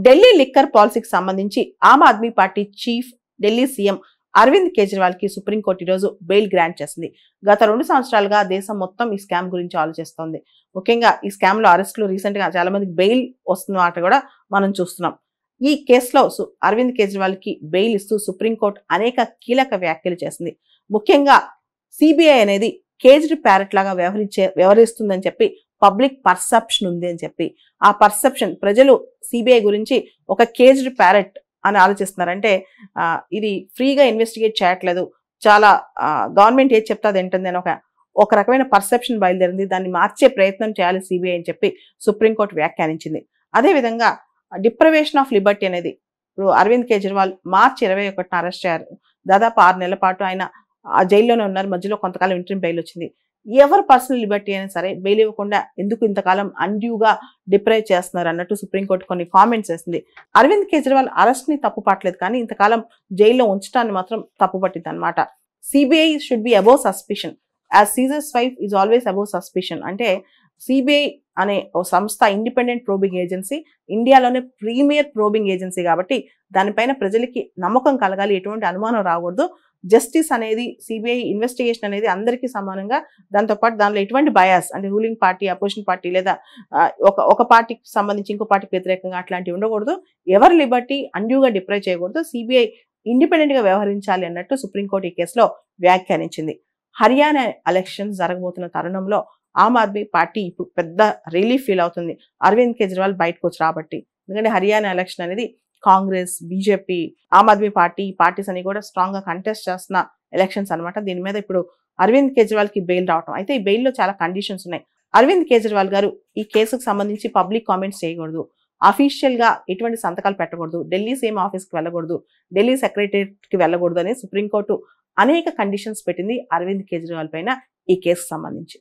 Delhi liquor పాలసీకి సంబంధించి Aam Aadmi party chief Delhi CM Arvind Kejriwal కి సుప్రీంకోర్టు ఈరోజు బెయిల్ గ్రాంట్ చేసింది. గత 2 సంవత్సరాలుగా దేశం మొత్తం ఈ స్కామ్ గురించి ఆలోచిస్తోంది. ముఖ్యంగా ఈ స్కామ్ లో అరెస్టులు రీసెంట్ గా చాలా మందికి బెయిల్ వస్తున్నమాట కూడా మనం చూస్తున్నాం. ఈ కేసులో అరవింద్ కేజ్రీవాల్ కి బెయిల్ ఇస్తూ సుప్రీంకోర్టు అనేక కీలక వ్యాఖ్యలు చేసింది. ముఖ్యంగా సిబిఐ అనేది కేజ్డ్ ప్యారెట్ లాగా వ్యవహరిస్తుందని చెప్పి పబ్లిక్ పర్సెప్షన్ ఉంది అని చెప్పి, ఆ పర్సెప్షన్ ప్రజలు సిబిఐ గురించి ఒక కేజ్డ్ ప్యారెట్ అని ఆలోచిస్తున్నారంటే ఇది ఫ్రీగా ఇన్వెస్టిగేట్ చేయట్లేదు, చాలా గవర్నమెంట్ ఏది చెప్తా అది ఏంటంది అని ఒక రకమైన పర్సెప్షన్ బయలుదేరింది. దాన్ని మార్చే ప్రయత్నం చేయాలి సిబిఐ అని చెప్పి సుప్రీంకోర్టు వ్యాఖ్యానించింది. అదేవిధంగా డిప్రవేషన్ ఆఫ్ లిబర్టీ అనేది ఇప్పుడు అరవింద్ కేజ్రీవాల్ మార్చి 21న అరెస్ట్ అయ్యారు. దాదాపు 6 నెలల పాటు ఆయన జైల్లోనే ఉన్నారు. మధ్యలో కొంతకాలం ఇంటర్మ్ బెయిల్ వచ్చింది. ఎవరు పర్సనల్ లిబర్టీ అయినా సరే బెయిల్ ఇవ్వకుండా ఎందుకు ఇంతకాలం అన్డ్యూగా డిప్రైవ్ చేస్తున్నారు అన్నట్టు సుప్రీంకోర్టు కొన్ని కామెంట్స్ చేసింది. అరవింద్ కేజ్రీవాల్ అరెస్ట్ ని తప్పు పట్టలేదు, కానీ ఇంతకాలం జైల్లో ఉంచడాన్ని మాత్రం తప్పు పట్టింది అనమాట. CBI should be above suspicion as Caesar's wife is always above suspicion. అంటే సిబిఐ అనే ఓ సంస్థ ఇండిపెండెంట్ ప్రోబింగ్ ఏజెన్సీ, ఇండియాలోనే ప్రీమియర్ ప్రోబింగ్ ఏజెన్సీ కాబట్టి దానిపైన ప్రజలకి నమ్మకం కలగాలి, ఎటువంటి అనుమానం రాకూడదు. జస్టిస్ అనేది సిబిఐ ఇన్వెస్టిగేషన్ అనేది అందరికీ సమానంగా, దాంతోపాటు దానిలో ఎటువంటి బయాస్ అంటే రూలింగ్ పార్టీ అపోజిషన్ పార్టీ లేదా ఒక పార్టీకి సంబంధించి ఇంకో పార్టీకి వ్యతిరేకంగా అట్లాంటివి ఉండకూడదు. ఎవరి లిబర్టీ అన్డ్యూగా డిప్రైవ్ చేయకూడదు, సిబిఐ ఇండిపెండెంట్ గా వ్యవహరించాలి అన్నట్టు సుప్రీంకోర్టు ఈ కేసులో వ్యాఖ్యానించింది. హర్యానా ఎలక్షన్స్ జరగబోతున్న తరుణంలో ఆమ్ ఆద్మీ పార్టీ ఇప్పుడు పెద్ద రిలీఫ్ ఫీల్ అవుతుంది అరవింద్ కేజ్రీవాల్ బయటకు వచ్చి రాబట్టి. ఎందుకంటే హర్యానా ఎలక్షన్ అనేది కాంగ్రెస్, బీజేపీ, ఆమ్ ఆద్మీ పార్టీస్ అని కూడా స్ట్రాంగ్ గా కంటెస్ట్ చేస్తున్న ఎలక్షన్స్ అనమాట. దీని మీద ఇప్పుడు అరవింద్ కేజ్రీవాల్ కి బెయిల్ రావటం. అయితే ఈ బెయిల్ లో చాలా కండిషన్స్ ఉన్నాయి. అరవింద్ కేజ్రీవాల్ గారు ఈ కేసుకు సంబంధించి పబ్లిక్ కామెంట్స్ చేయకూడదు, అఫీషియల్ గా ఎటువంటి సంతకాలు పెట్టకూడదు, ఢిల్లీ సీఎం ఆఫీస్ కి వెళ్ళకూడదు, ఢిల్లీ సెక్రటరియట్ కి వెళ్ళకూడదు అని సుప్రీంకోర్టు అనేక కండిషన్స్ పెట్టింది అరవింద్ కేజ్రీవాల్ పైన ఈ కేసుకు సంబంధించి.